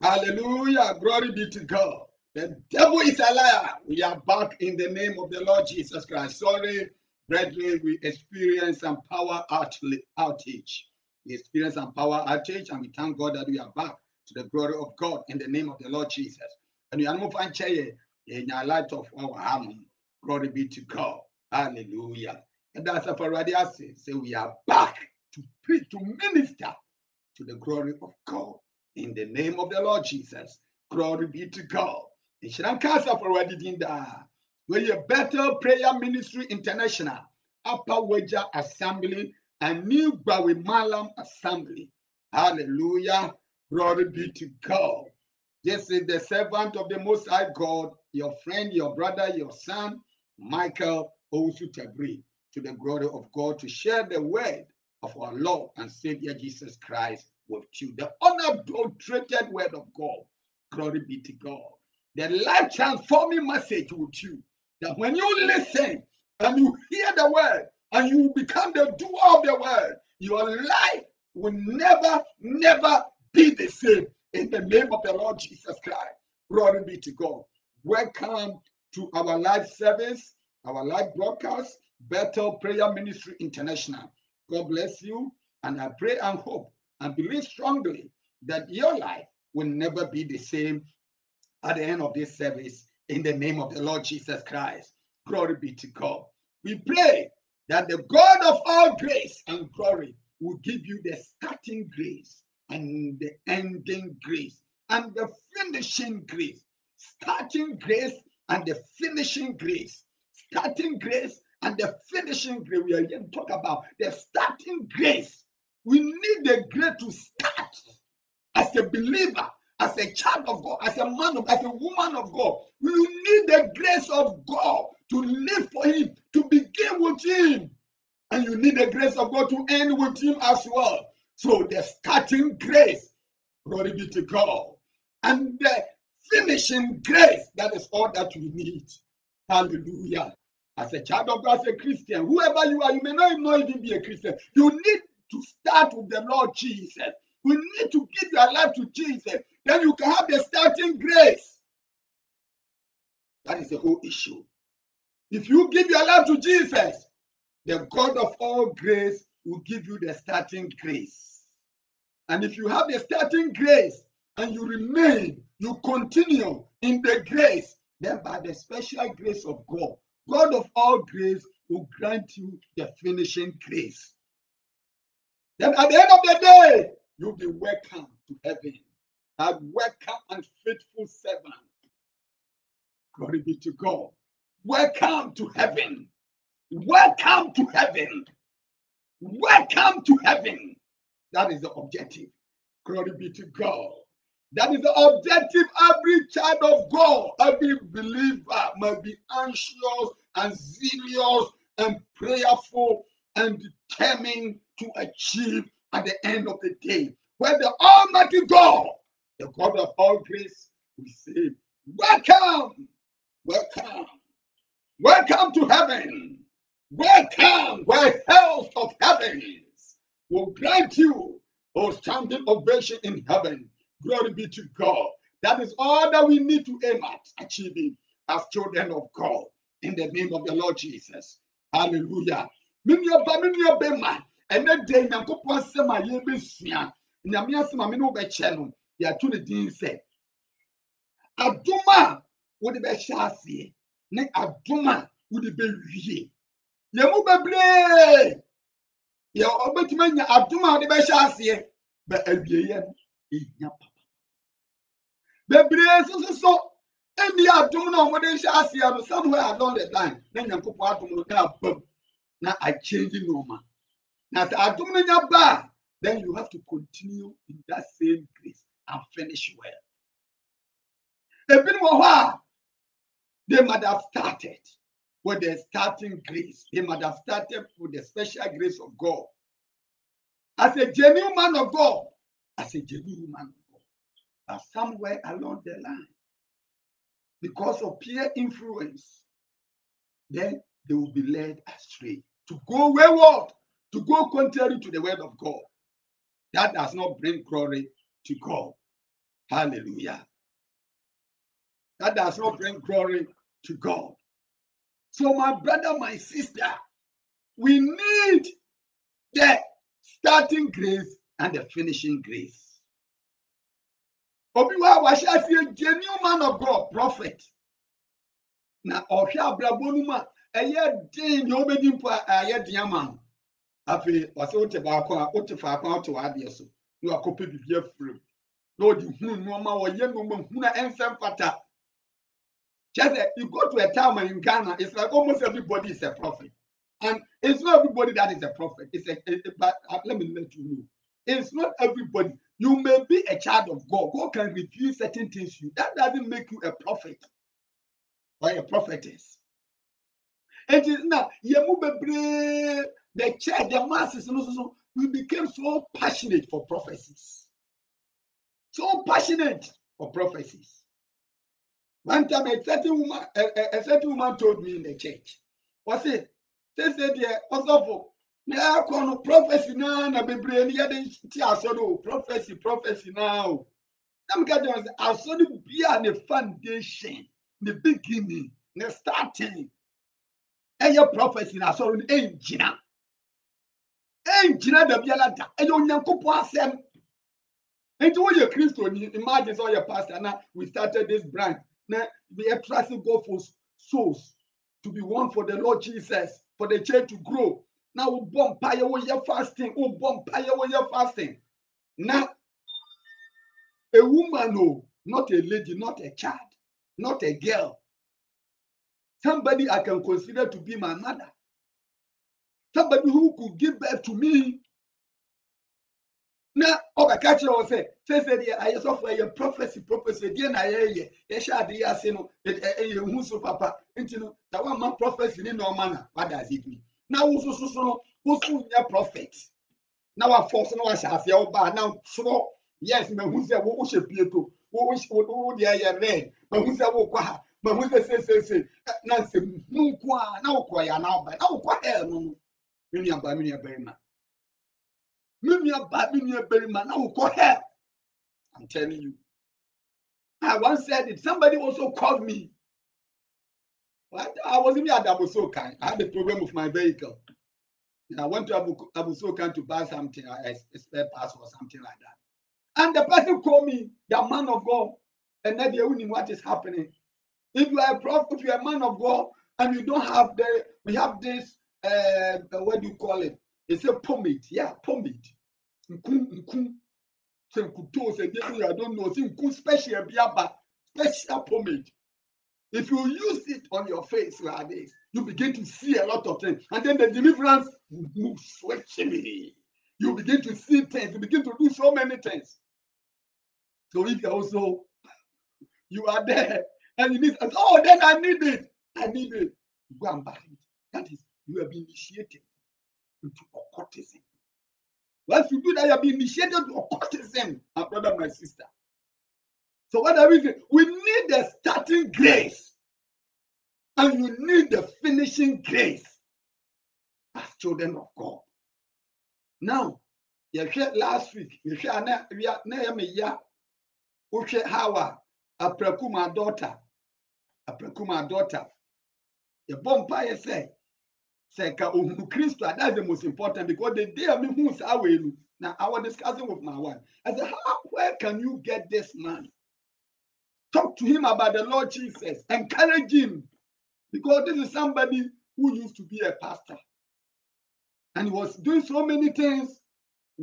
Hallelujah. Glory be to God. The devil is a liar. We are back in the name of the Lord Jesus Christ. Sorry, brethren, we experienced some power outage. We experienced some power outage, and we thank God that we are back to the glory of God in the name of the Lord Jesus. And we are not going to in the light of our harmony. Glory be to God. Hallelujah. And that's a already say we are back to preach, to minister to the glory of God. In the name of the Lord Jesus, glory be to God. In Shirankasa for Wadidinda, where you Bethel Prayer Ministry International, Upper Waja Assembly, and New Bawi Malam Assembly. Hallelujah. Glory be to God. This is the servant of the Most High God, your friend, your brother, your son, Michael Owusu Tebri, to the glory of God, to share the word of our Lord and Savior Jesus Christ with you. The unadulterated word of God. Glory be to God. The life transforming message with you. That when you listen and you hear the word and you become the doer of the word, your life will never be the same. In the name of the Lord Jesus Christ. Glory be to God. Welcome to our live service, our live broadcast, Bethel Prayer Ministry International. God bless you, and I pray and hope and believe strongly that your life will never be the same at the end of this service in the name of the Lord Jesus Christ. Glory be to God. We pray that the God of all grace and glory will give you the starting grace and the ending grace and the finishing grace. Starting grace and the finishing grace. Starting grace and the finishing grace. We are going to talk about the starting grace. We need the grace to start as a believer, as a child of God, as a man of, as a woman of God. We need the grace of God to live for Him, to begin with Him. And you need the grace of God to end with Him as well. So the starting grace, glory be to God. And the finishing grace, that is all that we need. Hallelujah. As a child of God, as a Christian, whoever you are, you may not even be a Christian. You need to start with the Lord Jesus. You need to give your life to Jesus. Then you can have the starting grace. That is the whole issue. If you give your life to Jesus, the God of all grace will give you the starting grace. And if you have the starting grace and you remain, you continue in the grace, then by the special grace of God, God of all grace will grant you the finishing grace. Then at the end of the day, you'll be welcome to heaven. A welcome and faithful servant. Glory be to God. Welcome to heaven. Welcome to heaven. Welcome to heaven. That is the objective. Glory be to God. That is the objective. Every child of God, every believer must be anxious and zealous and prayerful and determined to achieve at the end of the day. When the Almighty God, the God of all grace, will say, welcome, welcome, welcome to heaven. Welcome, where health of heavens will grant you a standing ovation in heaven. Glory be to God. That is all that we need to aim at achieving as children of God in the name of the Lord Jesus. Hallelujah. And that day, Nankopon Sema Yebisia, Namia Sema Mino Becheno, Yatuni Din said, Aduma would be Shasi, Ne Aduma would be Yamu Beble. Ya obetimanya aduma de be hyase ba awieye ehia papa bebre so emi adum na mo de hyase ya somewhere along the line na nyankopon adum no ka bam na I change normal na adum no nya ba then you have to continue in that same grace and finish well. Ebin wo ha they might have started with the starting grace. They might have started with the special grace of God. As a genuine man of God, as a genuine man of God, but somewhere along the line, because of peer influence, then they will be led astray to go wayward, to go contrary to the word of God. That does not bring glory to God. Hallelujah. That does not bring glory to God. So, my brother, my sister, we need the starting grace and the finishing grace. Obiwa washasi a genuine man of God, prophet. Na ohia brabonuma eye din yo bedi mpo aye diama. Afi wase wote ba kwa wote fa kwa to ade so. No akope bibia frem. No di hunu no ma wo ye no ma huna ensem fata. Just you go to a town in Ghana, it's like almost everybody is a prophet. And it's not everybody that is a prophet. But let me let you know. It's not everybody. You may be a child of God. God can reveal certain things to you. That doesn't make you a prophet or a prophetess. It is now, the church, the masses, we became so passionate for prophecies. So passionate for prophecies. One time, a certain woman told me in the church, "What's it? They said, yeah, also now, prophecy now, na bebre ni yade ti asodo prophecy now. I'm going to say, asodo be the foundation, the beginning, the starting. And your prophecy na asodo engina da biala da. And you nyankopo asem. And you your Christian, imagine all your pastor. Now we started this branch. Now we are trusting God for souls to be won for the Lord Jesus, for the church to grow. Now we bomb fire with your fasting. We bomb fire with your fasting. Now a woman, no, not a lady, not a child, not a girl. Somebody I can consider to be my mother. Somebody who could give birth to me. Now, okay, catch you say I saw for your prophecy, dear na ye shall be as you know, who's so papa, and you know, that one man prophecy in no manner. What does it mean? Now, who's your prophet? Now, I force no one shall say, oh, but now, so yes, man, who's there? What should be to who the air rain, but who's there? But who's the say, Nancy, no, now, quiet now, but now, quiet, no, Minia Berryman. Minia Berryman, now, quiet. I'm telling you. I once said it. Somebody also called me. I was in Abusokan. I had a problem with my vehicle. And I went to Abusokan to buy something, a spare parts or something like that. And the person called me, the man of God, and then they knew what is happening. If you are a prophet, if you are a man of God, and you don't have we have this, what do you call it? It's a pomade. Yeah, pomade. I don't know. Special pomade. If you use it on your face like this, you begin to see a lot of things. And then the deliverance will move swiftly. You begin to see things. You begin to do so many things. So if you are there and you need, oh, then I need it. Go and buy it. That is, you have been initiated into occultism. Once you do that, you have been initiated to occultism, my brother, my sister. So what are we saying? We need the starting grace, and you need the finishing grace as children of God. Now, you heard last week, you heard how I preku my daughter. The bonfire say ka Christ, that's the most important, because the day of me who's away. Now I was discussing with my wife. I said, where can you get this man? Talk to him about the Lord Jesus. Encourage him. Because this is somebody who used to be a pastor. And he was doing so many things.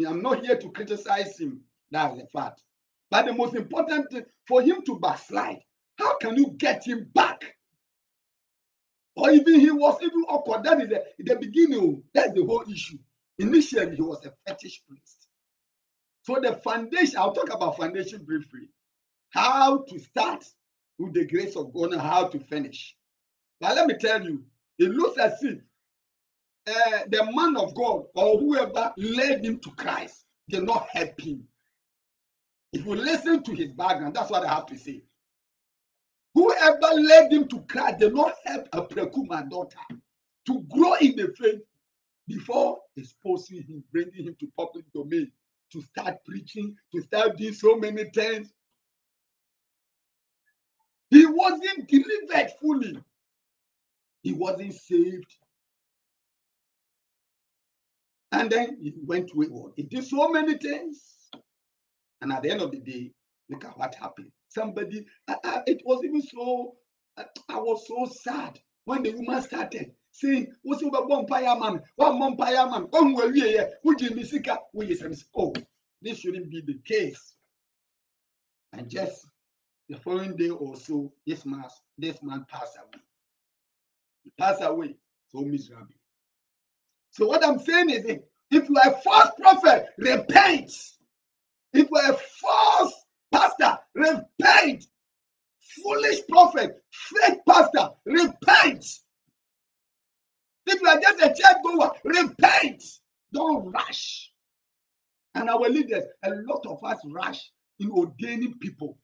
I'm not here to criticize him. That's a fact. But the most important thing, for him to backslide, how can you get him back? Or even he was even awkward. That is the beginning. That's the whole issue. Initially, he was a fetish priest. So the foundation, I'll talk about foundation briefly. How to start with the grace of God and how to finish. But let me tell you, it looks as if the man of God or whoever led him to Christ did not help him. If you listen to his background, that's what I have to say. Whoever led him to Christ did not help a Prekuma daughter to grow in the faith before exposing him, bringing him to public domain, to start preaching, to start doing so many things. He wasn't delivered fully. He wasn't saved. And then he went wayward. He did so many things. And at the end of the day, look at what happened. Somebody, it was even so, I was so sad when the woman started saying, what's over vampire man? One vampire man. Oh, this shouldn't be the case. And just the following day or so, this man passed away. He passed away so miserably. So what I'm saying is, if you are a false prophet, repent. If you are a false pastor, repent. Foolish prophet, fake pastor, repent. If you are just a church goer, repent. Don't rush. And our leaders, a lot of us rush in ordaining people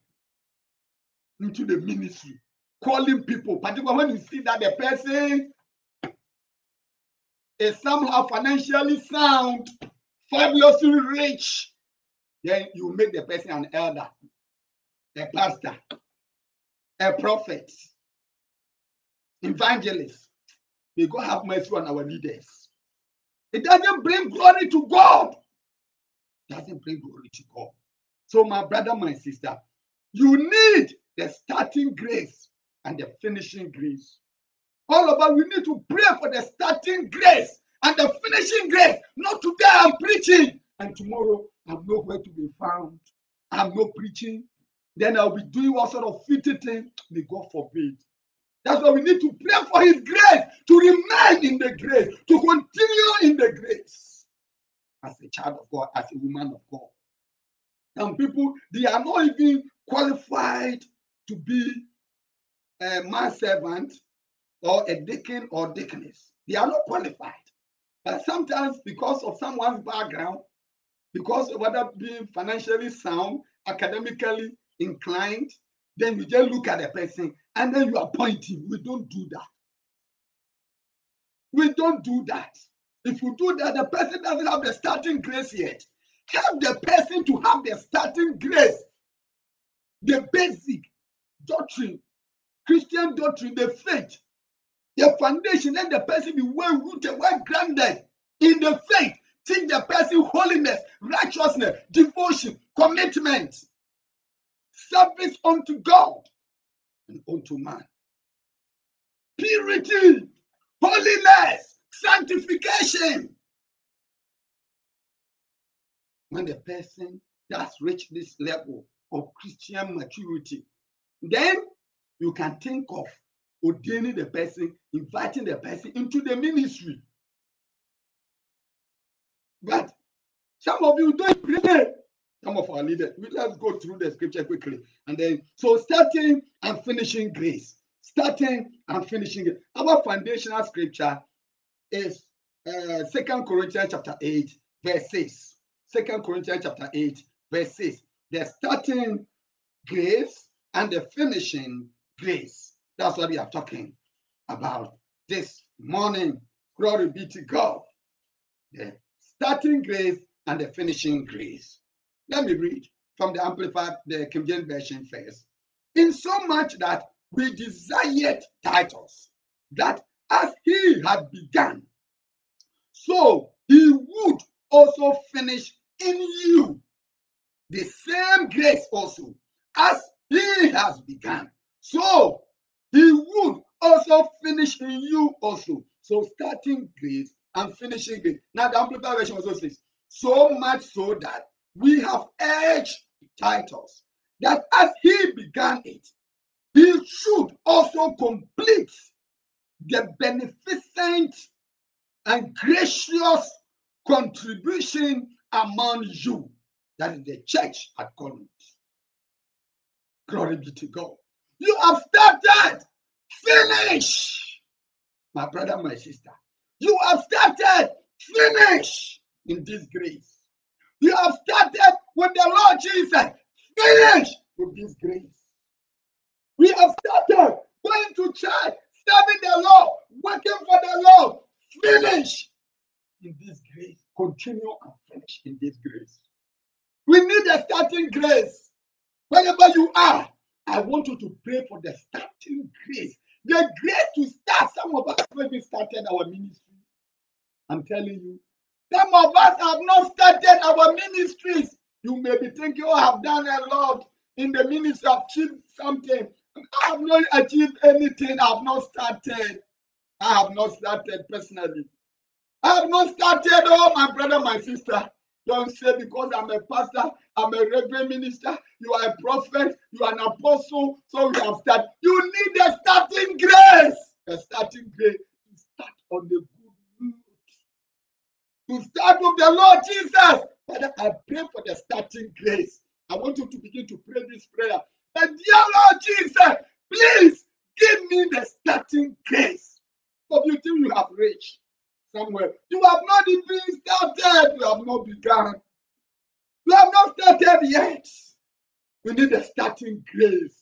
into the ministry, calling people, particularly when you see that the person is somehow financially sound, fabulously rich, then you make the person an elder, a pastor, a prophet, evangelist. May God have mercy on our leaders. It doesn't bring glory to God. It doesn't bring glory to God. So my brother, my sister, you need the starting grace and the finishing grace. All of us, we need to pray for the starting grace and the finishing grace. Not today I'm preaching and tomorrow I'm nowhere to be found. I'm not preaching. Then I'll be doing all sort of filthy things. May God forbid. That's why we need to pray for His grace, to remain in the grace, to continue in the grace. As a child of God, as a woman of God. Some people, they are not even qualified to be a manservant or a deacon or deaconess. They are not qualified. But sometimes because of someone's background, because of whether being financially sound, academically inclined, then you just look at the person and then you appoint him. We don't do that. We don't do that. If you do that, the person doesn't have the starting grace yet. Help the person to have the starting grace, the basic doctrine, Christian doctrine, the faith, the foundation. Let the person be well rooted, well grounded in the faith. Teach the person holiness, righteousness, devotion, commitment, service unto God and unto man. Purity, holiness, sanctification. When the person does reach this level of Christian maturity, then you can think of ordaining the person, inviting the person into the ministry. But some of you don't pray. Some of our leaders, let's go through the scripture quickly. And then, so starting and finishing grace. Starting and finishing grace. Our foundational scripture is 2 Corinthians chapter 8, verse 6. 2 Corinthians chapter 8, verse 6. The starting grace and the finishing grace. That's what we are talking about this morning. Glory be to God. The starting grace and the finishing grace. Let me read from the Amplified, the King James Version first. In so much that we desired Titus, that as he had begun, so he would also finish in you the same grace also, as he has begun. So he would also finish in you also. So starting grace and finishing grace. Now the Amplified Version also says, so much so that we have urged Titus that as he began it, he should also complete the beneficent and gracious contribution among you. That is the church at Corinth. Glory be to God. You have started. Finish. My brother, my sister. You have started. Finish in this grace. You have started with the Lord Jesus. Finish with this grace. We have started going to church, serving the Lord, working for the Lord. Finish in this grace. Continue and finish in this grace. We need a starting grace. Wherever you are, I want you to pray for the starting grace. The grace to start. Some of us have even started our ministry. I'm telling you. Some of us have not started our ministries. You may be thinking, oh, I've done a lot in the ministry, I've achieved something. I have not achieved anything. I have not started. I have not started personally. I have not started. Oh, my brother, my sister. Don't say because I'm a pastor, I'm a reverend minister, you are a prophet, you are an apostle, so you have started. You need a starting grace. A starting grace to start on the good note. To start with the Lord Jesus. Father, I pray for the starting grace. I want you to begin to pray this prayer. But dear Lord Jesus, please give me the starting grace. Some of you think you have reached somewhere. You have not even started. You have not begun. You have not started yet. You need a starting grace.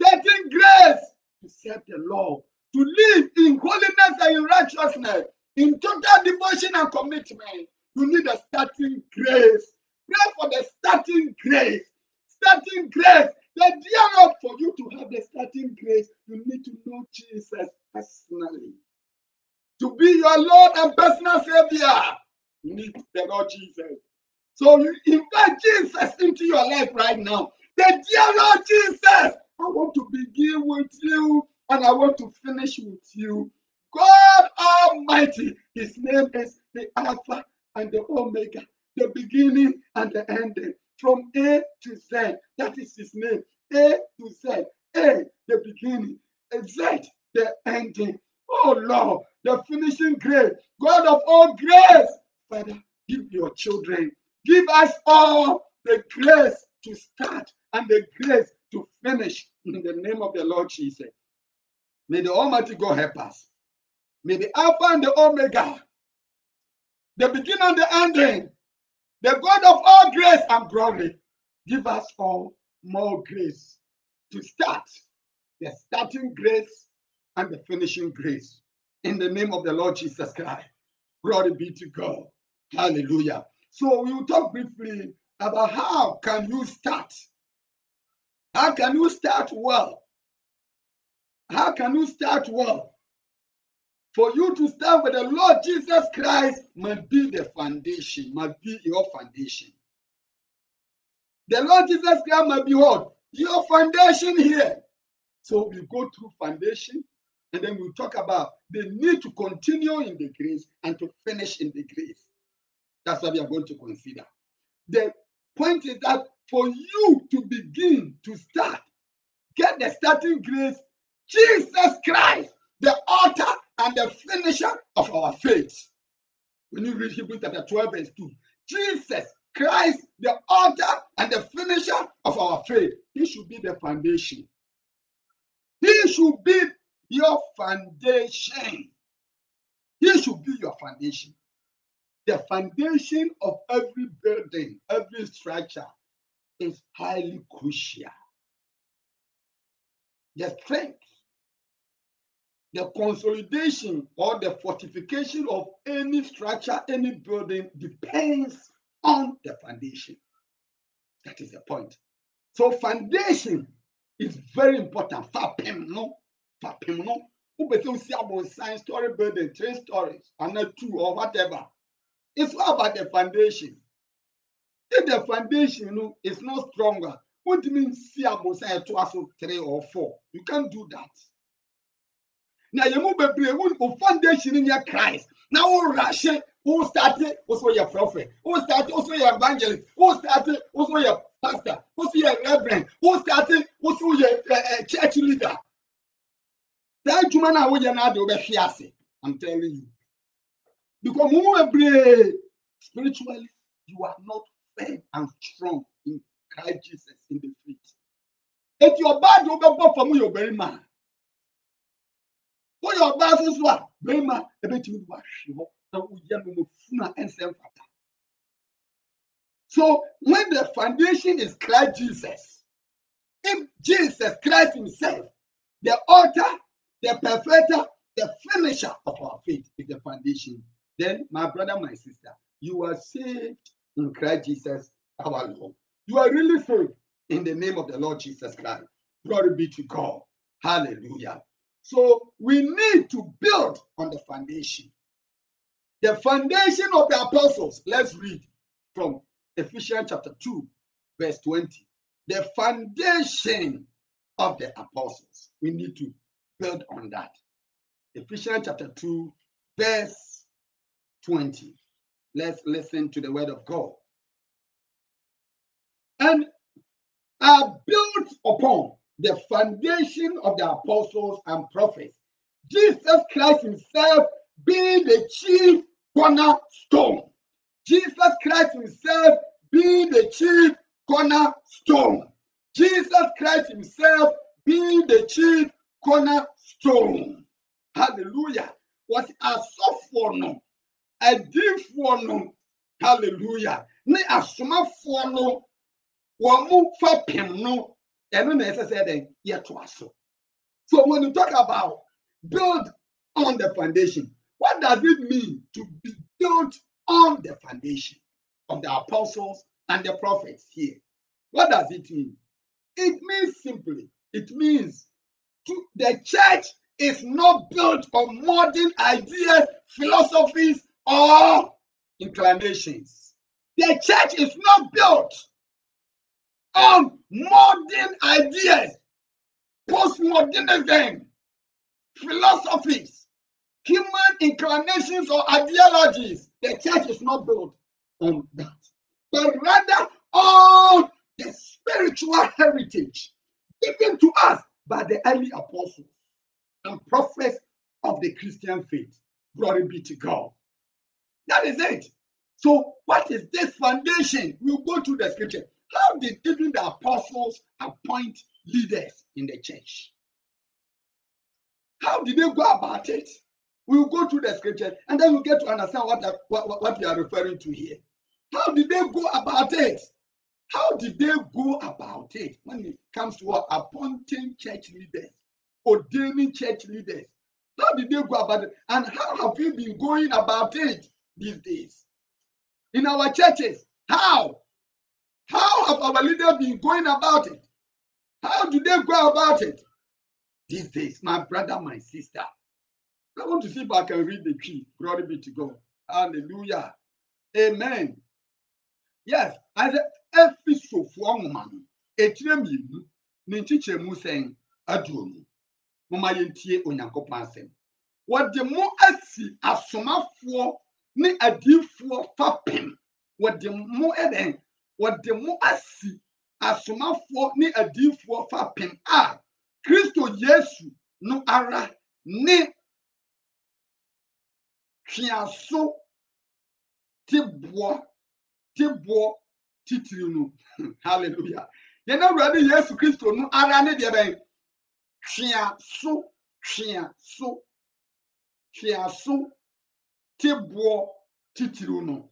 Starting grace to serve the Lord. To live in holiness and in righteousness. In total devotion and commitment. You need a starting grace. Pray for the starting grace. Starting grace. The dear Lord, for you to have the starting grace, you need to know Jesus personally. To be your Lord and personal Savior, you need the Lord Jesus. So you invite Jesus into your life right now. The dear Lord Jesus, I want to begin with you and I want to finish with you. God Almighty, His name is the Alpha and the Omega, the beginning and the ending. From A to Z, that is His name. A to Z. A, the beginning. Z, the ending. Oh Lord, the finishing grace. God of all grace. Father, give your children. Give us all the grace to start and the grace to finish in the name of the Lord Jesus. May the Almighty God help us. May the Alpha and the Omega, the beginning and the ending, the God of all grace and glory, give us all more grace to start, the starting grace and the finishing grace. In the name of the Lord Jesus Christ. Glory be to God. Hallelujah. So we will talk briefly about how can you start. How can you start well? How can you start well? For you to start with the Lord Jesus Christ must be the foundation, must be your foundation. The Lord Jesus Christ must be what? Your foundation here. So we go through foundation and then we'll talk about the need to continue in the grace and to finish in the grace. That's what we are going to consider. The point is that for you to begin to start, get the starting grace, Jesus Christ, the author and the finisher of our faith. When you read Hebrews chapter 12 verse 2, Jesus Christ, the author and the finisher of our faith. He should be the foundation. He should be your foundation. He should be your foundation. The foundation of every building, every structure is highly crucial. The strength, the consolidation or the fortification of any structure, any building depends on the foundation. That is the point. So foundation is very important. Fapem no. Who better see about science story building, 3 stories, and not 2 or whatever. It's all about the foundation. If the foundation is not stronger, what do you mean see about science 3 or 4? You can't do that. Now you move a foundation in your Christ. Now who rush it, who started also your prophet, who started also your evangelist, who started also your pastor, also your reverend, who started also your church leader. That woman I will not do I'm telling you. Because spiritually, you are not firm and strong in Christ Jesus in the faith. If your bad will go from your very man. When your bad is what? Very man, a bit you wash you. So when the foundation is Christ Jesus, if Jesus Christ himself, the author, the perfecter, the finisher of our faith is the foundation, then my brother, my sister, you are saved in Christ Jesus our Lord. You are really saved in the name of the Lord Jesus Christ. Glory be to God. Hallelujah. So we need to build on the foundation. The foundation of the apostles. Let's read from Ephesians chapter 2, verse 20. The foundation of the apostles. We need to build on that. Ephesians chapter 2, verse 20. Let's listen to the word of God. And are built upon the foundation of the apostles and prophets, Jesus Christ himself being the chief cornerstone. Jesus Christ himself being the chief cornerstone. Jesus Christ himself being the chief cornerstone. Hallelujah. Was asɔfoɔ no, adiifoɔ no, hallelujah. Ne asomafoɔ no, wɔn fapem no, ɛno na ɛsɛ sɛ ɛdɛn yɛtoa so. So when you talk about build on the foundation, what does it mean to be built on the foundation of the apostles and the prophets here? What does it mean? It means simply, it means the church is not built on modern ideas, philosophies, or inclinations. The church is not built on modern ideas, postmodernism, philosophies, human inclinations, or ideologies. The church is not built on that, but rather on the spiritual heritage given to us by the early apostles and prophets of the Christian faith. Glory be to God. That is it. So what is this foundation? We'll go to the scripture. How did even the apostles appoint leaders in the church? How did they go about it? We'll go to the scripture and then we'll get to understand what we are referring to here. How did they go about it? How did they go about it when it comes to appointing church leaders, ordaining church leaders? How did they go about it? And how have we been going about it these days? In our churches, how? How have our leaders been going about it? How do they go about it these days? My brother, my sister. I want to see if I can read the key. Glory be to God. Hallelujah. Amen. Yes, as every so for woman, a tremble, Nintiche Musang, Adrum, Mama Yentie Onyankopasem. What the more I see as summa for me a deep for fapim. What the more eden, what the more I see as summa for me a deep for fapim. Ah, Christo Yesu no ara ne Chiaso Tibois Titirino. Hallelujah. You know, ready, yes, Christo no ara ne de Chiaso Tibois Titirino.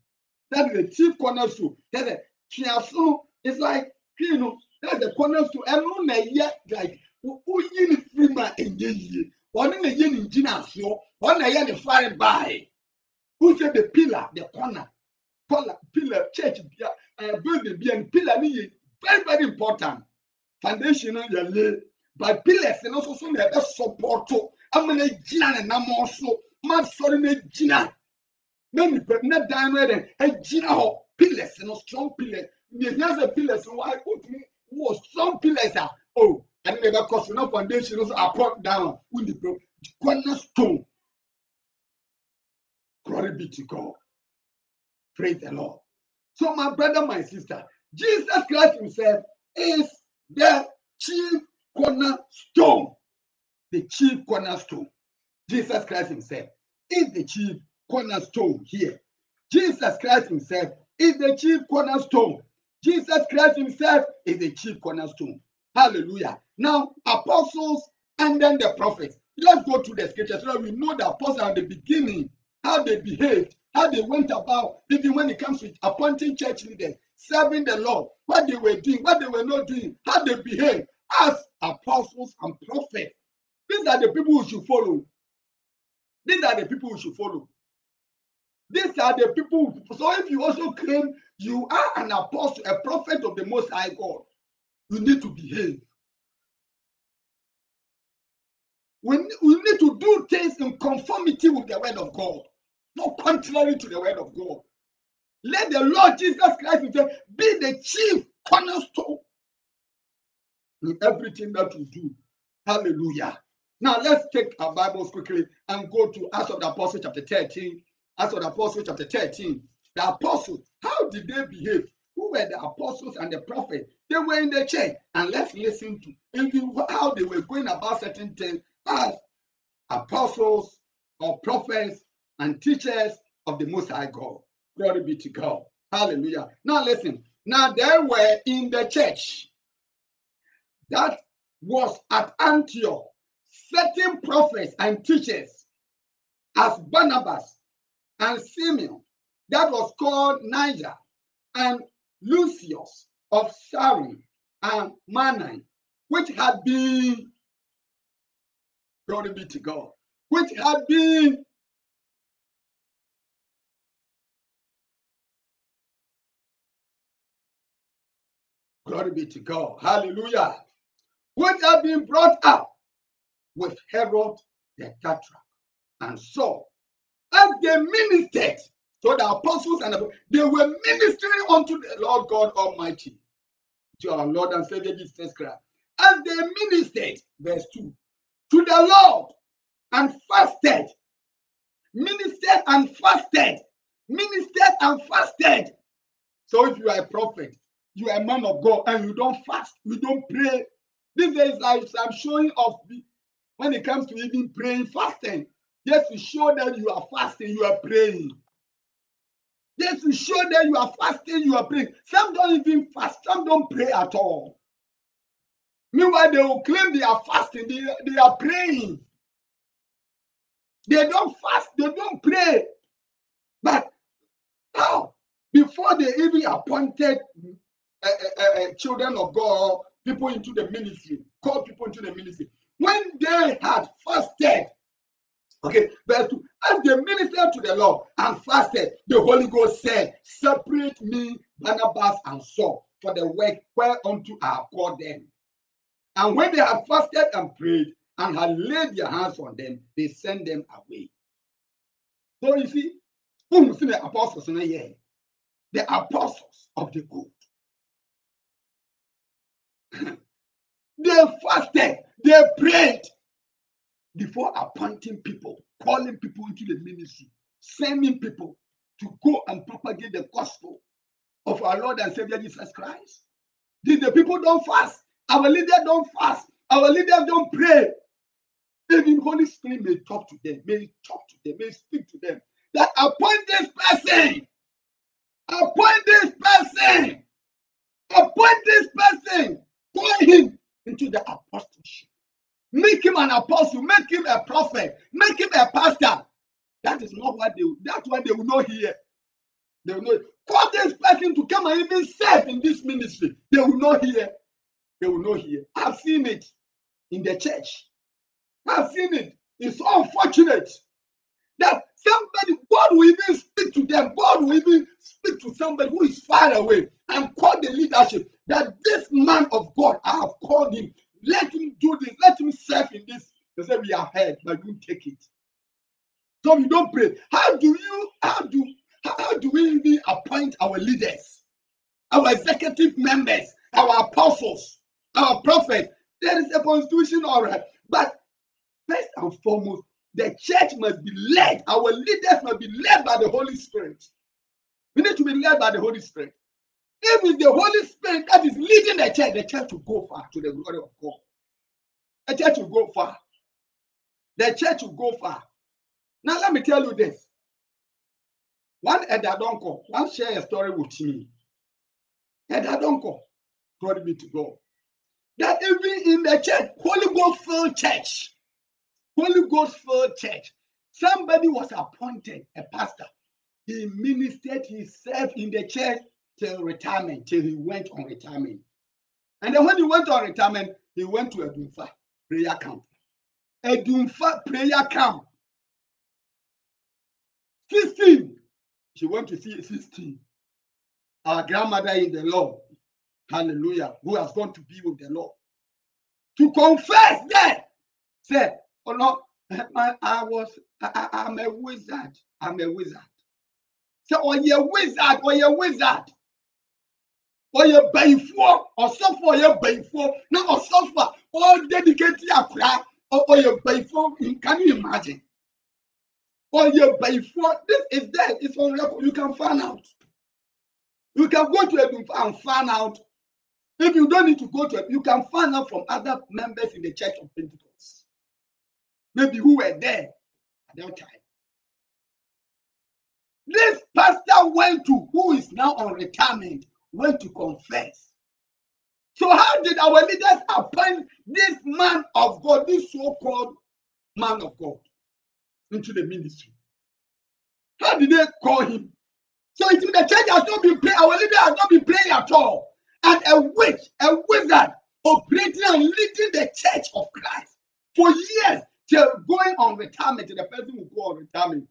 That's the chief cornerstone. That's a Chiaso. It's like, you know, that's the cornerstone. And no, yet like who you free man and ye. One in the yen in Gina, so one I the fire by. Who said the pillar, the corner, pillar, church, building, and pillar, very, very important. Foundation on your lay, but pillars and also some the support. I'm going to Gina and I'm also, man, sorry, Gina. Many people not dying ready, and Gina, pillars and strong pillars. There's a pillars, so I put me, strong pillars are, oh, and never cost enough foundation, also are put down with the cornerstone. Glory be to God. Praise the Lord. So, my brother, my sister, Jesus Christ himself is the chief cornerstone. The chief cornerstone. Jesus Christ himself is the chief cornerstone here. Jesus Christ himself is the chief cornerstone. Jesus Christ himself is the chief cornerstone. Hallelujah. Now, apostles and then the prophets. Let's go to the scriptures so that we know the apostles at the beginning, how they behaved, how they went about, even when it comes to appointing church leaders, serving the Lord, what they were doing, what they were not doing, how they behaved as apostles and prophets. These are the people who should follow. These are the people who should follow. These are the people. So if you also claim you are an apostle, a prophet of the Most High God, you need to behave. We need to do things in conformity with the word of God, not contrary to the word of God. Let the Lord Jesus Christ be the chief cornerstone in everything that we do. Hallelujah. Now let's take our Bibles quickly and go to Acts of the Apostles chapter 13. Acts of the Apostles chapter 13. The apostles, how did they behave? Who were the apostles and the prophets? They were in the church. And let's listen to even how they were going about certain things as apostles or prophets and teachers of the Most High God. Glory be to God. Hallelujah. Now listen. Now there were in the church that was at Antioch certain prophets and teachers as Barnabas and Simeon, that was called Niger, and Lucius of Cyrene and Manaen, which had been, glory be to God, which had been glory be to God, hallelujah, which had been brought up with Herod the Tetrarch and Saul, as they ministered. So the apostles and they were ministering unto the Lord God Almighty, to our Lord and Savior Jesus Christ. As they ministered, verse 2, to the Lord and fasted, ministered and fasted, ministered and fasted. So if you are a prophet, you are a man of God, and you don't fast, you don't pray. These days, I'm showing off when it comes to even praying, fasting. Just to show that you are fasting, you are praying. Just to show that you are fasting, you are praying. Some don't even fast, some don't pray at all. Meanwhile, they will claim they are fasting, they are praying. They don't fast, they don't pray. But how? Before they even appointed children of God, people into the ministry, called people into the ministry, when they had fasted, okay, verse 2, as they ministered to the Lord and fasted, the Holy Ghost said, separate me, Barnabas and Saul, for the work whereunto I have called them. And when they had fasted and prayed and had laid their hands on them, they sent them away. So you see, who see the apostles in a year? The apostles of the good. They fasted, they prayed before appointing people, calling people into the ministry, sending people to go and propagate the gospel of our Lord and Savior Jesus Christ. Did the people don't fast? Our leaders don't fast. Our leaders don't pray. Even Holy Spirit may talk to them, may speak to them. That appoint this person. Appoint this person. Appoint this person. Call him into the apostleship. Make him an apostle. Make him a prophet. Make him a pastor. That is not what that's what they will not hear. They will not call this person to come and even serve in this ministry. They will not hear. They will not hear. I've seen it in the church. I've seen it. It's so unfortunate that somebody, God will even speak to them. God will even speak to somebody who is far away and call the leadership that this man of God, I have called him. Let him do this. Let him serve in this. They say we are heard, but you take it. So we don't pray. How do we even appoint our leaders, our executive members, our apostles, our prophets? There is a constitution, all right. But first and foremost, the church must be led. Our leaders must be led by the Holy Spirit. We need to be led by the Holy Spirit. If it's the Holy Spirit that is leading the church will go far to the glory of God. The church will go far. The church will go far. Now let me tell you this. One Edadonko, one share a story with me. Edadonko, glory be to God. That even in the church, Holy Ghost filled church. Holy Ghost filled church. Somebody was appointed, a pastor. He ministered, he served in the church till retirement, till he went on retirement. And then when he went on retirement, he went to Edumfa prayer camp. Edumfa prayer camp. 16. She went to see 16. Our grandmother in the Lord. Hallelujah. Who has gone to be with the Lord. To confess that. Said, Oh no, I'm a wizard. I'm a wizard. So, or you're a wizard, or you're a wizard. Or you're bayful, or so for your bayful, now or so far, all dedicated to or you're bayful. Can you imagine? Or you're bayful, this is there, it's on record. You can find out. You can go to it and find out. If you don't need to go to it, you can find out from other members in the Church of Pentecost. Maybe who were there at that time. This pastor went to, who is now on retirement, went to confess. So how did our leaders appoint this man of God, this so-called man of God, into the ministry? How did they call him? So the church has not been praying, our leader has not been praying at all. And a witch, a wizard, operating and leading the church of Christ for years till going on retirement. The person will go on retirement.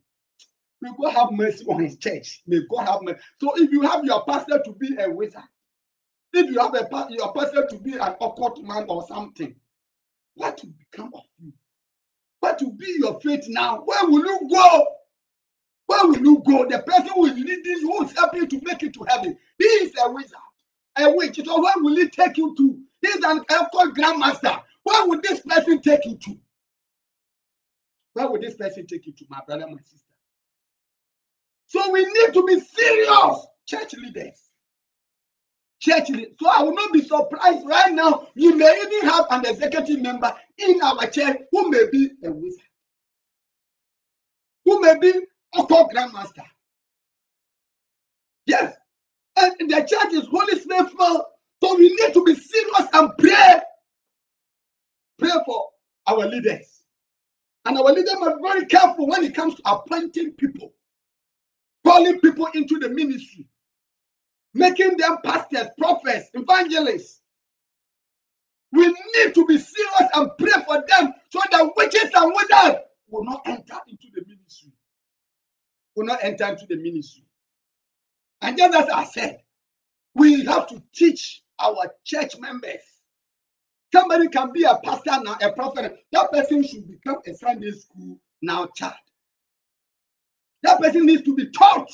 May God have mercy on his church. May God have mercy. So if you have your pastor to be a wizard, if you have your pastor to be an occult man or something, what will become of you? What will be your fate now? Where will you go? Where will you go? The person who is leading you, who is helping you to make it to heaven, he is a wizard, a witch. So where will he take you to? He is an occult grandmaster. Where will this person take you to? Where will this person take you to, my brother, my sister? So we need to be serious, church leaders. Church leaders. So I will not be surprised right now. You may even have an executive member in our church who may be a wizard, who may be a grandmaster. Yes. And the church is Holy Spirit full. So we need to be serious and pray. Pray for our leaders. And our leaders must be very careful when it comes to appointing people, calling people into the ministry, making them pastors, prophets, evangelists. We need to be serious and pray for them so that witches and wizards will not enter into the ministry. Will not enter into the ministry. And just as I said, we have to teach our church members. Somebody can be a pastor now, a prophet. That person should become a Sunday school now child. That person needs to be taught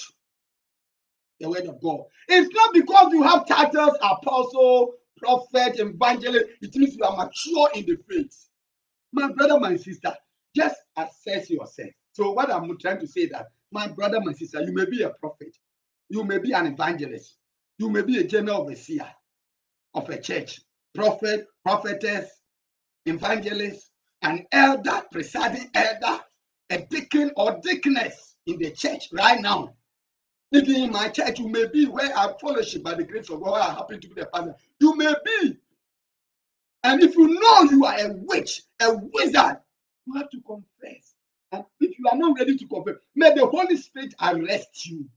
the word of God. It's not because you have titles, apostle, prophet, evangelist, it means you are mature in the faith. My brother, my sister, just assess yourself. So what I'm trying to say that, my brother, my sister, you may be a prophet, you may be an evangelist, you may be a general overseer of a church, prophet, prophetess, evangelist, an elder, presiding elder, a deacon or deaconess in the church right now. Even in my church, you may be where I fellowship by the grace of God, I happen to be the pastor. You may be. And if you know you are a witch, a wizard, you have to confess. And if you are not ready to confess, may the Holy Spirit arrest you.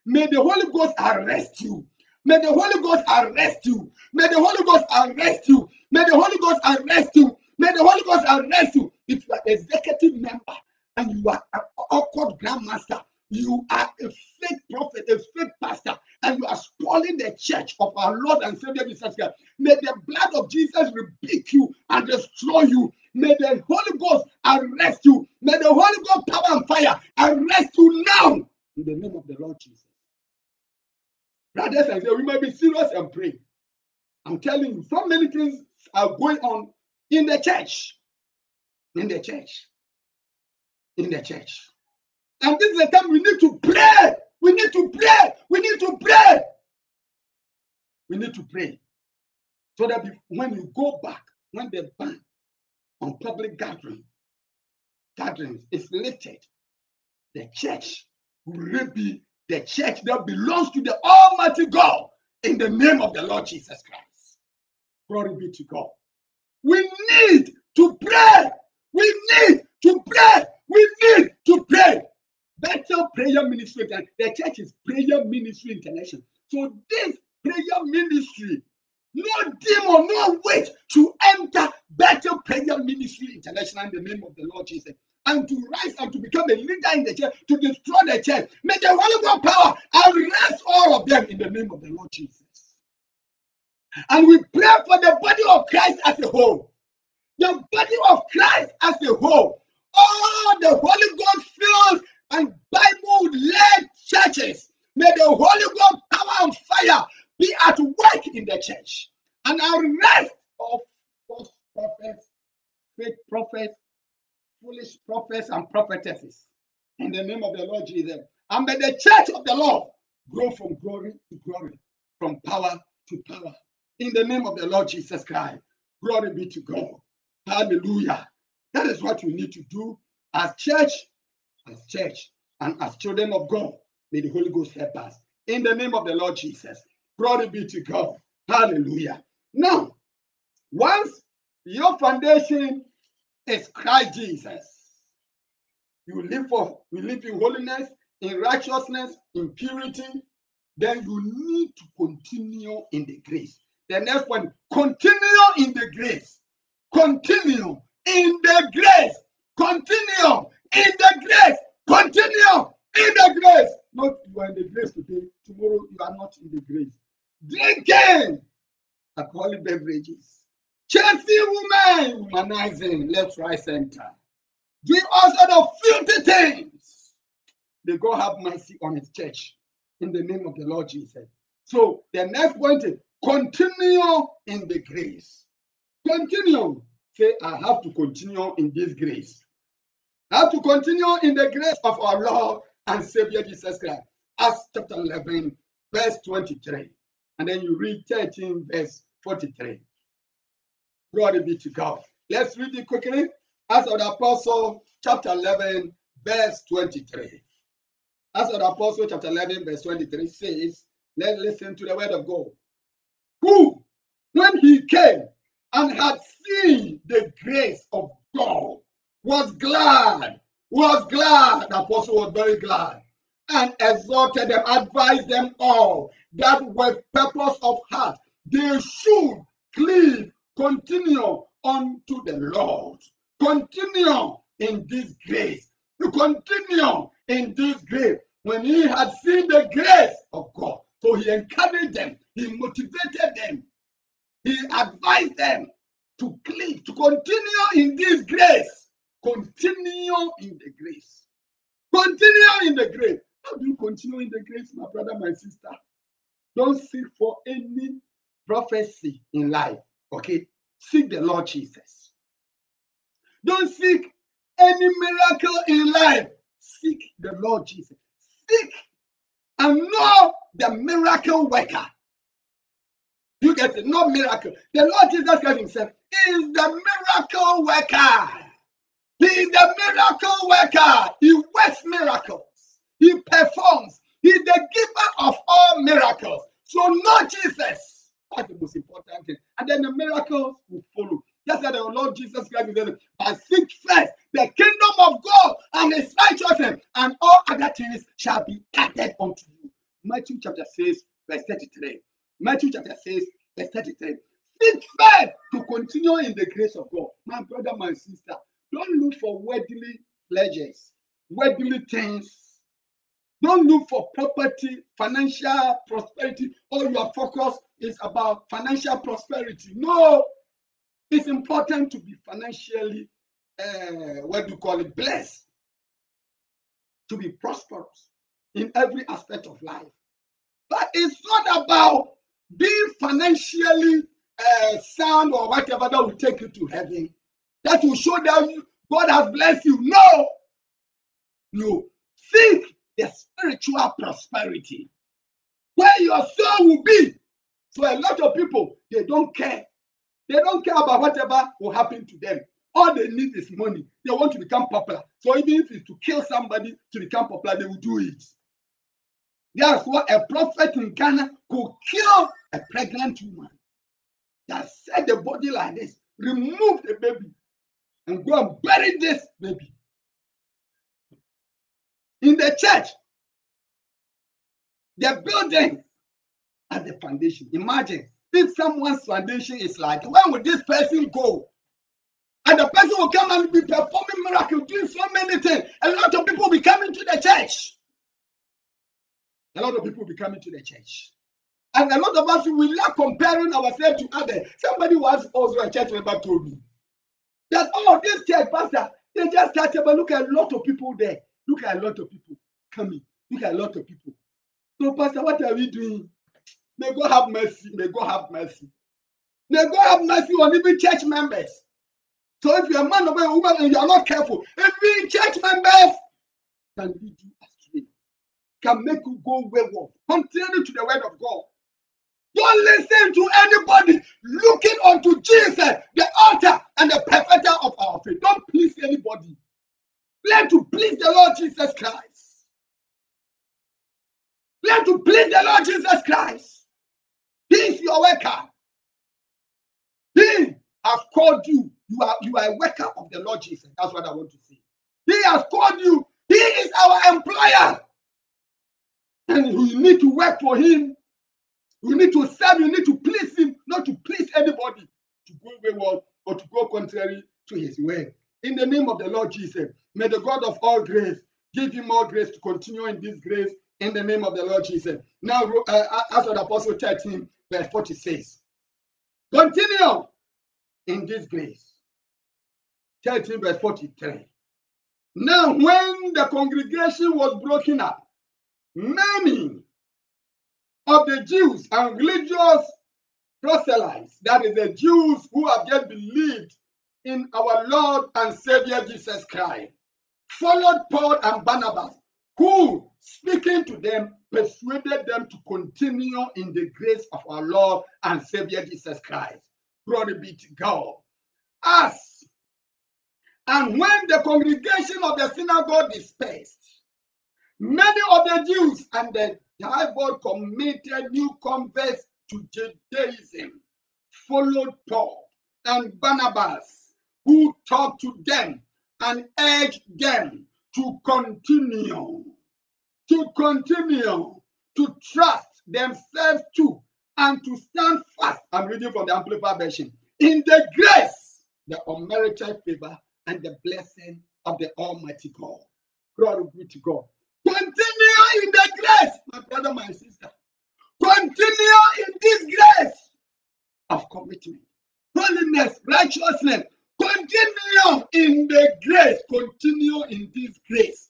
May the Holy Ghost arrest you. May the Holy Ghost arrest you. May the Holy Ghost arrest you. May the Holy Ghost arrest you. May the Holy Ghost arrest you. If you are an executive member and you are an awkward grandmaster, you are a fake prophet, a fake pastor, and you are spoiling the church of our Lord and Savior Jesus Christ. May the blood of Jesus rebuke you and destroy you. May the Holy Ghost arrest you. May the Holy Ghost power and fire arrest you now in the name of the Lord Jesus. Brothers and sisters, we must be serious and pray. I'm telling you, so many things are going on in the church. In the church. In the church. And this is the time we need to pray. We need to pray. We need to pray. We need to pray. So that when you go back, when the ban on public gatherings is lifted, the church will be the church that belongs to the Almighty God in the name of the Lord Jesus Christ. Glory be to God. We need to pray. We need to pray. We need to pray. Better Prayer Ministry, the church is Prayer Ministry International. So this prayer ministry, no demon, no witch to enter Better Prayer Ministry International in the name of the Lord Jesus. And to rise and to become a leader in the church, to destroy the church. May the Holy Ghost power arrest all of them in the name of the Lord Jesus. And we pray for the body of Christ as a whole. the body of Christ as a whole. All the Holy Ghost filled and Bible-led churches. May the Holy Ghost power and fire be at work in the church. And arrest of false prophets, fake prophets, foolish prophets, and prophetesses. In the name of the Lord Jesus. And may the church of the Lord grow from glory to glory, from power to power. In the name of the Lord Jesus Christ. Glory be to God. Hallelujah. That is what we need to do as church, and as children of God. May the Holy Ghost help us. In the name of the Lord Jesus. Glory be to God. Hallelujah. Now, once your foundation is Christ Jesus, you live in holiness, in righteousness, in purity, then you need to continue in the grace. The next one, continue in the grace. Continue in the grace. Continue in the grace. Continue in the grace. Not you are in the grace today. Tomorrow you are not in the grace. Drinking alcoholic beverages. Chasing women, womanizing, left, right, center. Doing all sorts of filthy things. May God have mercy on his church. In the name of the Lord Jesus. So the next point is continue in the grace. Continue. Say, I have to continue in this grace. I have to continue in the grace of our Lord and Savior Jesus Christ. Acts chapter 11, verse 23. And then you read 13, verse 43. Glory be to God. Let's read it quickly. Acts of the Apostle, chapter 11, verse 23. Acts of the Apostle, chapter 11, verse 23 says, let's listen to the word of God. Who, when he came and had seen the grace of God, was glad. The apostle was very glad, and exhorted them, advised them all that with purpose of heart they should cleave, continue unto the Lord. Continue in this grace. You continue in this grace. When he had seen the grace of God, so he encouraged them, he motivated them, he advised them to cleave, to continue in this grace. Continue in the grace. Continue in the grace. How do you continue in the grace, my brother, my sister? Don't seek for any prophecy in life, okay? Seek the Lord Jesus. Don't seek any miracle in life. Seek the Lord Jesus. Seek and know the miracle worker. You get it? Not miracle. The Lord Jesus Christ himself is the miracle worker. He is the miracle worker. He works miracles. He performs. He is the giver of all miracles. So know Jesus. That's the most important thing. And then the miracles will follow. Just like the Lord Jesus Christ said, but seek first the kingdom of God and his righteousness, and all other things shall be added unto you. Matthew chapter 6, verse 33. Matthew chapter 6, verse 33. Seek first to continue in the grace of God. My brother, my sister, don't look for worldly pleasures, worldly things. Don't look for property, financial prosperity. All your focus is about financial prosperity. No, it's important to be financially, blessed, to be prosperous in every aspect of life. But it's not about being financially sound or whatever that will take you to heaven. That will show that God has blessed you. No. Seek the spiritual prosperity where your soul will be. So a lot of people, they don't care. They don't care about whatever will happen to them. All they need is money. They want to become popular. So even if it's to kill somebody to become popular, they will do it. That's what a prophet in Ghana could kill a pregnant woman. That set the body like this, remove the baby, and go and bury this baby. In the church, the building at the foundation. Imagine if someone's foundation is like, where would this person go? And the person will come and be performing miracles, doing so many things. A lot of people will be coming to the church. A lot of people will be coming to the church. And a lot of us will not comparing ourselves to others. Somebody was also a church member told me. That this church, pastor, they just started, but look at a lot of people there. Look at a lot of people coming. Look at a lot of people. So, pastor, what are we doing? May God have mercy. May God have mercy. May God have mercy on even church members. So if you're a man or a woman and you are not careful, even church members can lead you astray, can make you go wayward. Contrary to the word of God. Don't listen to anybody. Looking unto Jesus, the author and the perfecter of our faith. Don't please anybody. Learn to please the Lord Jesus Christ. Learn to please the Lord Jesus Christ. He is your worker. He has called you. You are a worker of the Lord Jesus. That's what I want to say. He has called you. He is our employer. And you need to work for him. You need to serve. You need to please him, not to please anybody, to go wayward or to go contrary to his way. In the name of the Lord Jesus, may the God of all grace give you more grace to continue in this grace in the name of the Lord Jesus. Now, Acts of the Apostle 13, verse 46. Continue in this grace. 13 verse 43. Now, when the congregation was broken up, many of the Jews and religious proselytes, that is the Jews who have just believed in our Lord and Savior Jesus Christ, followed Paul and Barnabas, who, speaking to them, persuaded them to continue in the grace of our Lord and Savior Jesus Christ. Glory be to God. And when the congregation of the synagogue dispersed, many of the Jews and the Diabold committed new converts to Judaism, followed Paul and Barnabas, who talked to them and urged them to continue, to trust themselves too, and to stand fast. I'm reading from the Amplified Version. In the grace, the unmerited favor, and the blessing of the Almighty God. Glory be to God. Continue in the grace, my brother, my sister. Continue in this grace of commitment, holiness, righteousness. Continue in the grace. Continue in this grace.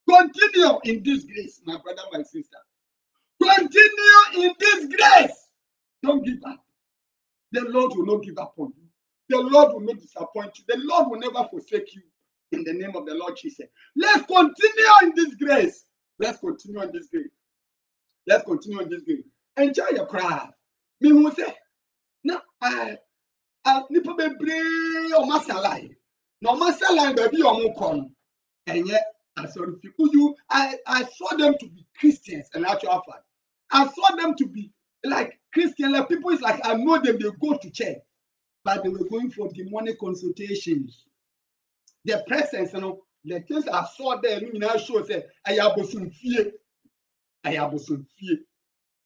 Continue in this grace, my brother, my sister. Continue in this grace. Don't give up. The Lord will not give up on you. The Lord will not disappoint you. The Lord will never forsake you. In the name of the Lord Jesus. Let's continue in this grace. Let's continue in this grace. Let's continue in this grace. Enjoy your crowd. Me who say, no, nipa bebre o masalai. No masalai baby o mukon. And yet, I saw them to be Christians and actual fact. I saw them to be like Christian. Like people is like I know them, they go to church. But they were going for demonic consultations. The presence, the things I saw there, I show say, I have some fear.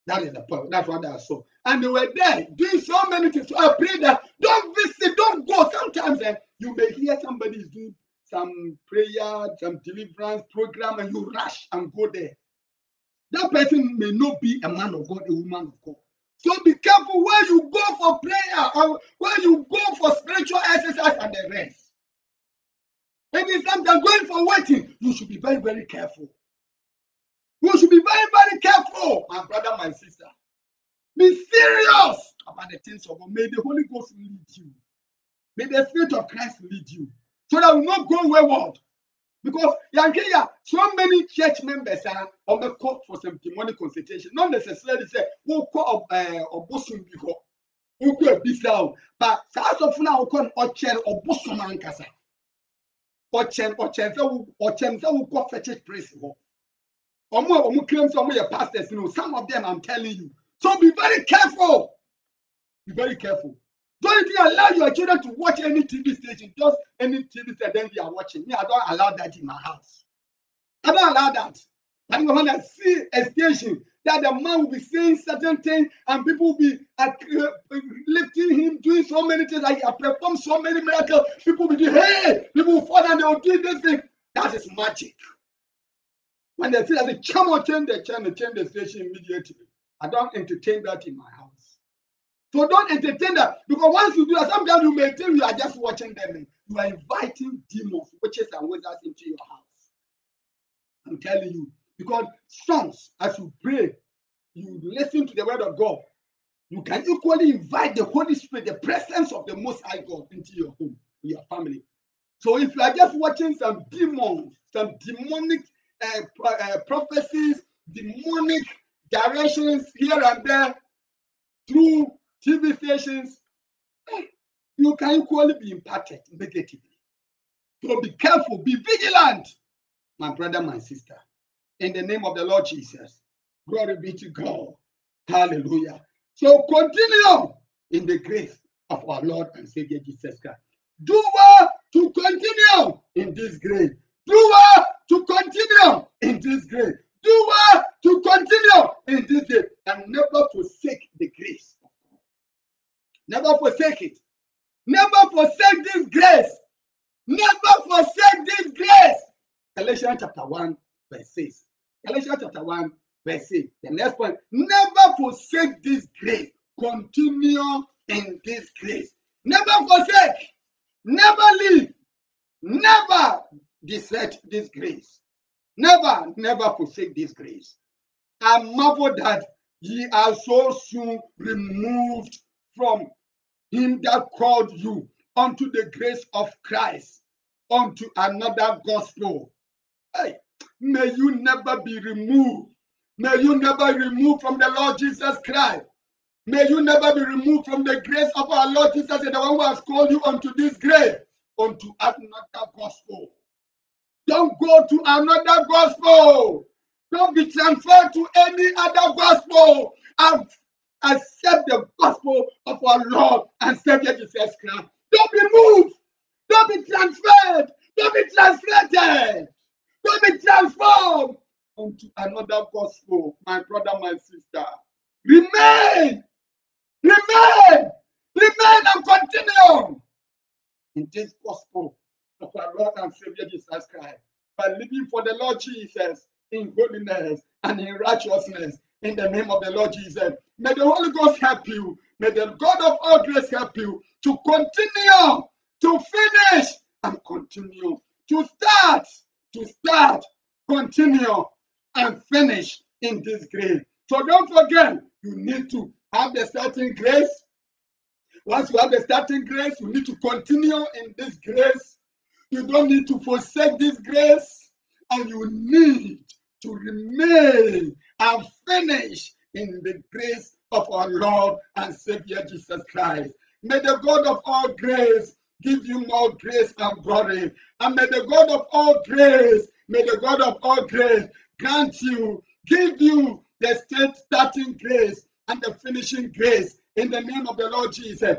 That is the point. That's what I saw. And they were there doing so many things. So I pray that don't visit, don't go. Sometimes you may hear somebody is doing some prayer, some deliverance program, and you rush and go there. That person may not be a man of God, a woman of God. So be careful where you go for prayer or where you go for spiritual exercise and the rest. Maybe sometimes going for waiting, you should be very, very careful. You should be very, very careful, my brother, my sister. Be serious about the things of God. May the Holy Ghost lead you. May the Spirit of Christ lead you. So that we will not go wayward. Because so many church members are on the court for some demonic consultation. Not necessarily say, we'll call or bosom before. We'll go a bisao. But as of now, we'll call or chair or bosom ankasa. Or chair, so we'll call fetch praise. Or claim some of your pastors, some of them I'm telling you. So be very careful. Be very careful. Don't even allow your children to watch any TV station, just any TV station they are watching. Me, I don't allow that in my house. I don't allow that. And when I see a station that the man will be saying certain things and people will be lifting him, doing so many things, like he performed so many miracles, people will be doing, hey, people will fall and they will do this thing. That is magic. When they see that they change the channel, change the station immediately. I don't entertain that in my house. So don't entertain that, because once you do that, sometimes you may think you are just watching them. you are inviting demons, witches, and wizards into your house. I'm telling you, because songs, as you pray, you listen to the word of God, you can equally invite the Holy Spirit, the presence of the Most High God, into your home, your family. So if you are just watching some demons, some demonic prophecies, demonic directions here and there through TV stations, you can equally be impacted negatively. So be careful, be vigilant, my brother, my sister. In the name of the Lord Jesus. Glory be to God. Hallelujah. So continue in the grace of our Lord and Savior Jesus Christ. Do well to continue in this grace. Do well to continue in this grace. Do well to continue in this grace. And never forsake the grace of God. Never forsake it. Never forsake this grace. Never forsake this grace. Galatians chapter 1, verse 6. Galatians chapter 1, verse 6. The next point. Never forsake this grace. Continue in this grace. Never forsake. Never leave. Never desert this grace. Never forsake this grace. I marvel that ye are so soon removed from him that called you unto the grace of Christ, unto another gospel. Hey, may you never be removed. May you never be removed from the Lord Jesus Christ. May you never be removed from the grace of our Lord Jesus, the one who has called you unto this grace, unto another gospel. Don't go to another gospel. Don't be transferred to any other gospel. Accept the gospel of our Lord and Savior Jesus Christ. Don't be moved. Don't be transferred. Don't be translated. Don't be transformed into another gospel. My brother, my sister. Remain. Remain and continue in this gospel of our Lord and Savior Jesus Christ by living for the Lord Jesus in holiness and in righteousness in the name of the Lord Jesus. May the Holy Ghost help you. May the God of all grace help you to continue, to finish, and continue. To start, continue, and finish in this grace. So don't forget, you need to have the starting grace. Once you have the starting grace, you need to continue in this grace. You don't need to forsake this grace, and you need to remain and finish in the grace of our Lord and Savior Jesus Christ. May the God of all grace give you more grace and glory. And may the God of all grace, grant you, give you the starting grace and the finishing grace in the name of the Lord Jesus.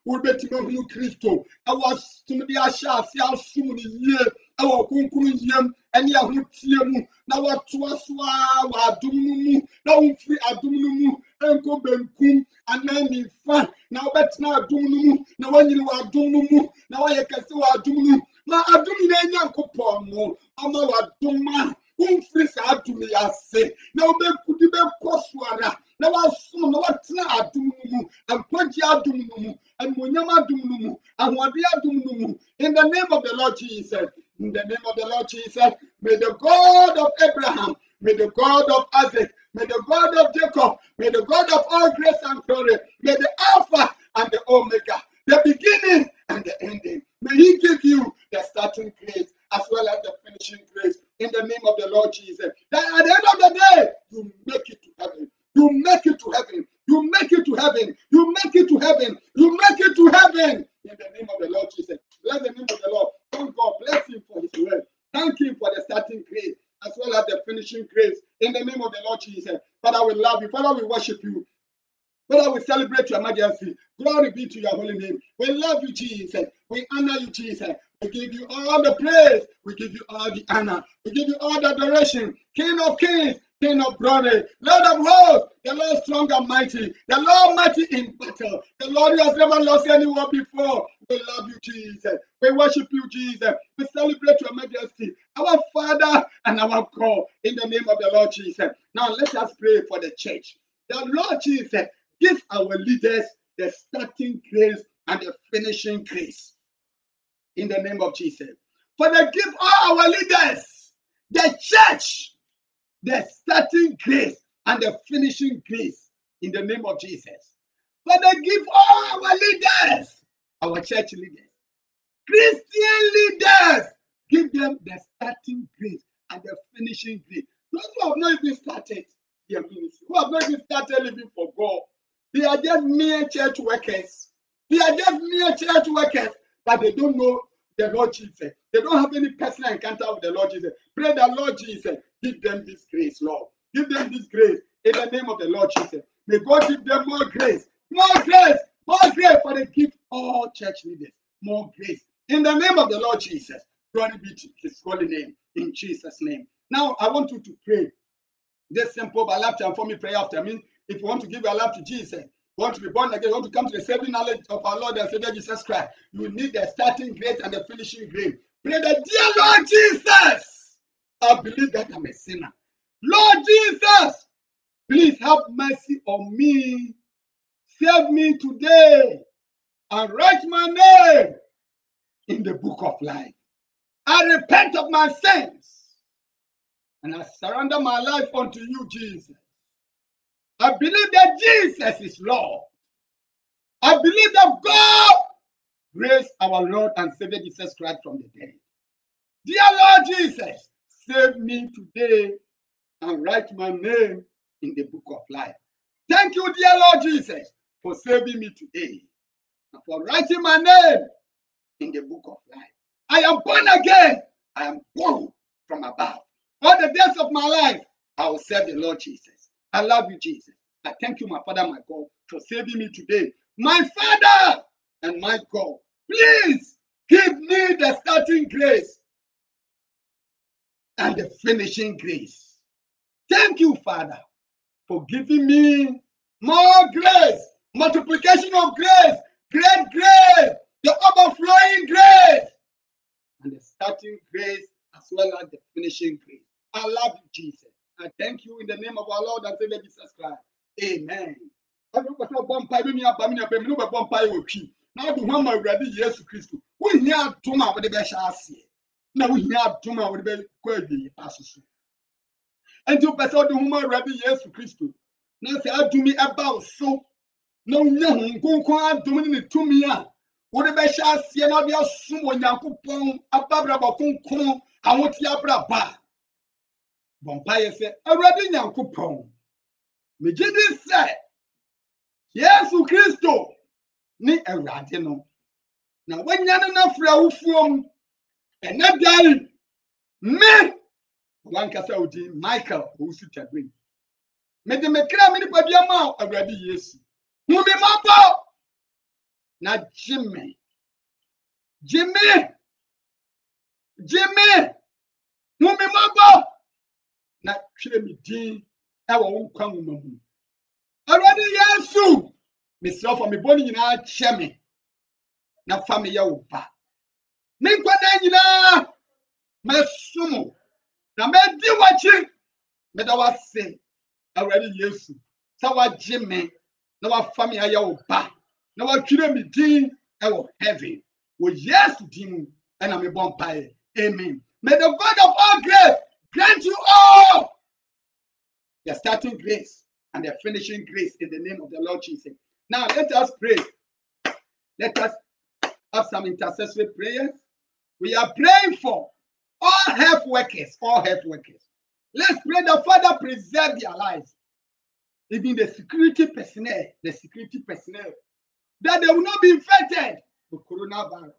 Wobɛtumi Kristo ɛwɔ sumdi ahyɛ ase asum ne yie ɛwɔ kunkun yiem ɛne ahotie mu na watoa so a wɔ adom no mu na womfiri adom no mu ɛnkɔ benkum anaa nifa na wobɛtena adom no mu na wanyini wɔ adom no mu na wayɛ kɛse wɔ adom no na adom nyinaa Nyankopɔn no ama wɔ adom a womfiri saa adom yi ase na wobɛkudi bɛkɔ so ara na wasom na watena adom no mu akwagye adom no mu in the name of the Lord Jesus, in the name of the Lord Jesus, may the God of Abraham, may the God of Isaac, may the God of Jacob, may the God of all grace and glory, may the Alpha and the Omega, the beginning and the ending, may He give you the starting grace as well as the finishing grace in the name of the Lord Jesus. That at the end of the day, you make it to heaven. You make it to heaven. You make it to heaven. You make it to heaven. You make it to heaven. In the name of the Lord Jesus. Bless the name of the Lord. Thank God. Bless Him for His word. Thank Him for the starting grace as well as the finishing grace. In the name of the Lord Jesus. Father, we love you. Father, we worship you. Father, we celebrate your majesty. Glory be to your holy name. We love you, Jesus. We honor you, Jesus. We give you all the praise. We give you all the honor. We give you all the adoration. King of kings. King of glory, Lord of hosts, the Lord strong and mighty, the Lord mighty in battle, the Lord who has never lost anyone before. We love you, Jesus. We worship you, Jesus. We celebrate your majesty, our Father and our God, in the name of the Lord Jesus. Now let us pray for the church. The Lord Jesus, give our leaders the starting grace and the finishing grace. In the name of Jesus. Father, give all our leaders, the church, the starting grace and the finishing grace. In the name of Jesus. Father, give all our leaders, our church leaders, Christian leaders, give them the starting grace and the finishing grace. Those who have not even started their ministry, who have not even started living for God, they are just mere church workers. They are just mere church workers, but they don't know the Lord Jesus. They don't have any personal encounter with the Lord Jesus. Pray the Lord Jesus, give them this grace, Lord. Give them this grace in the name of the Lord Jesus. May God give them more grace, more grace, more grace, for they give all church leaders more grace. In the name of the Lord Jesus, glory be to his holy name, in Jesus' name. Now, I want you to pray this simple but lifetime for me prayer after me. If you want to give your life to Jesus, you want to be born again, you want to come to the saving knowledge of our Lord and Savior Jesus Christ, you need the starting grace and the finishing grace. Pray the dear Lord Jesus, I believe that I'm a sinner. Lord Jesus, please have mercy on me. Save me today and write my name in the book of life. I repent of my sins and I surrender my life unto you, Jesus. I believe that Jesus is Lord. I believe that God raised our Lord and Savior Jesus Christ from the dead. Dear Lord Jesus, save me today and write my name in the book of life. Thank you, dear Lord Jesus, for saving me today and for writing my name in the book of life. I am born again. I am born from above. All the days of my life, I will serve the Lord Jesus. I love you, Jesus. I thank you, my Father, my God, for saving me today. My Father and my God, please give me the starting grace and the finishing grace. Thank you, Father, for giving me more grace, multiplication of grace, great grace, the overflowing grace, and the starting grace as well as the finishing grace. I love you, Jesus. I thank you in the name of our Lord and Savior Jesus Christ. Amen. Now, we have Tuma with the Quabi Passus. And you better do human Rabbi Yesu Christo. Now say, I do me about so. No, go on doing it to me. Whatever shall see and I'll be a sumo Yankupon, a babra kun, I want Yabra ba. Vampire said, a Rabbi Yankupon. Mijidi said, Yesu Christo, ni a radino. Now, when you're enough from and that guy, me, one Casaudi, Michael, who should have been. Made the Mekra many by your mouth already, yes. Who be my now, Jimmy, who be my now, Jimmy D, I won't come with me. Already, yes, so, Miss Sofa, me bonnie in our chemmy. Now, family, your pa. Make one my sumo. Now, me do watching. Me da was say already yes. So what Jimmy? Now what family are you ba? Now what children me din? I will heaven. Well, yes to him, and I'm a born pie. Amen. May the God of all grace grant you all the starting grace and the finishing grace in the name of the Lord Jesus. Now let us pray. Let us have some intercessory prayers. We are praying for all health workers, all health workers. Let's pray the Father preserve their lives. Even the security personnel, that they will not be infected with coronavirus.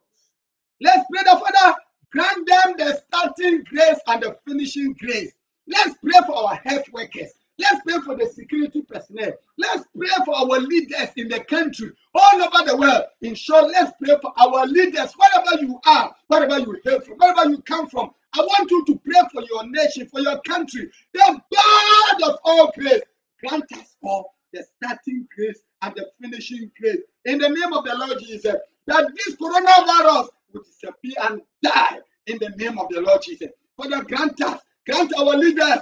Let's pray the Father grant them the starting grace and the finishing grace. Let's pray for our health workers. Let's pray for the security personnel. Let's pray for our leaders in the country, all over the world. In short, let's pray for our leaders, wherever you are, wherever you hail from, wherever you come from. I want you to pray for your nation, for your country. The God of all grace, grant us all the starting grace and the finishing grace. In the name of the Lord Jesus, that this coronavirus will disappear and die in the name of the Lord Jesus. Father, grant us, grant our leaders,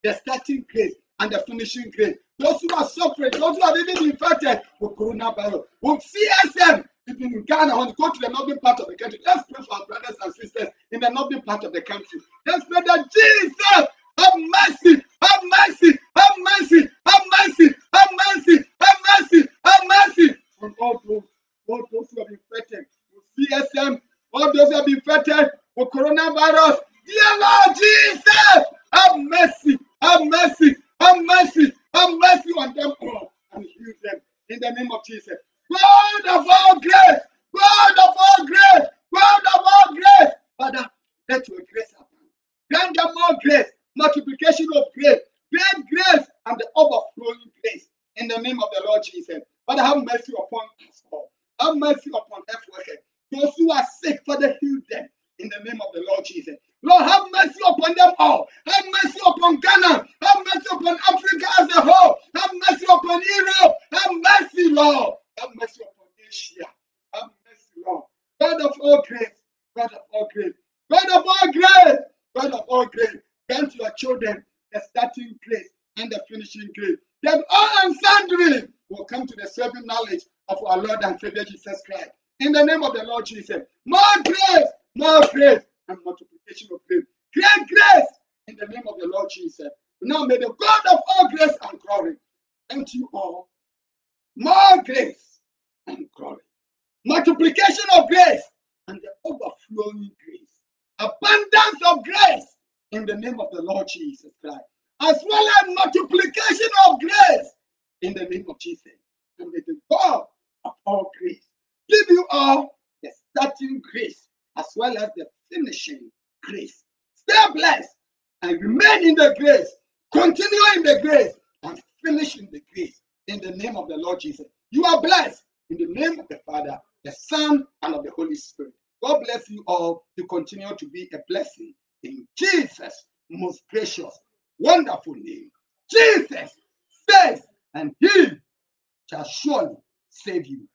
the starting grace and the finishing grace. Those who are suffering, those who are even infected with coronavirus, with CSM, even in Ghana, when you go to the northern part of the country, let's pray for our brothers and sisters in the northern part of the country. Let's pray that Jesus have mercy, have mercy, have mercy, have mercy, have mercy, have mercy, have mercy on all those who have been infected with CSM, all those who have been infected with coronavirus. Dear Lord Jesus, have mercy, have mercy, have mercy, have mercy on them all and heal them in the name of Jesus. God of all grace, God of all grace, God of all grace. Father, let your grace happen. Grant them more grace, multiplication of grace, great grace, and the overflowing grace in the name of the Lord Jesus. Father, have mercy upon us all. Have mercy upon health workers. Those who are sick, Father, heal them in the name of the Lord Jesus. Lord, have mercy upon them all. Have mercy upon Ghana. Have mercy upon Africa as a whole. Have mercy upon Europe. Have mercy, Lord. Have mercy upon Asia. Have mercy, Lord. God of all grace. God of all grace. God of all grace. God of all grace. Grant your children the starting grace and the finishing grace. That all and sundry will come to the saving knowledge of our Lord and Savior Jesus Christ. In the name of the Lord Jesus. More grace, and multiplication of grace. Great grace in the name of the Lord Jesus. Now may the God of all grace and glory grant you all more grace and glory. Multiplication of grace and the overflowing grace. Abundance of grace in the name of the Lord Jesus Christ. As well as multiplication of grace in the name of Jesus. And may the God of all grace give you all the starting grace as well as the finishing grace. Stay blessed and remain in the grace. Continue in the grace and finish in the grace in the name of the Lord Jesus. You are blessed in the name of the Father, the Son, and of the Holy Spirit. God bless you all to continue to be a blessing in Jesus' most precious, wonderful name. Jesus says, and he shall surely save you.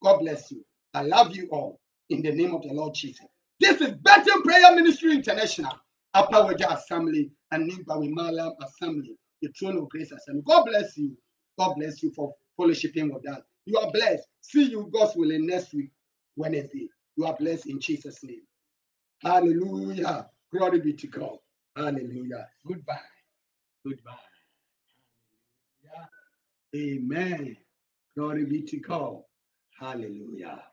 God bless you. I love you all in the name of the Lord Jesus. This is Bethel Prayer Ministry International, Upper Wajah Assembly, and Nimbawi Malam Assembly, the Throne of Grace Assembly. God bless you. God bless you for fellowshipping with us. You are blessed. See you, God's willing, next week, Wednesday. You are blessed in Jesus' name. Hallelujah. Glory be to God. Hallelujah. Goodbye. Goodbye. Hallelujah. Amen. Glory be to God. Hallelujah.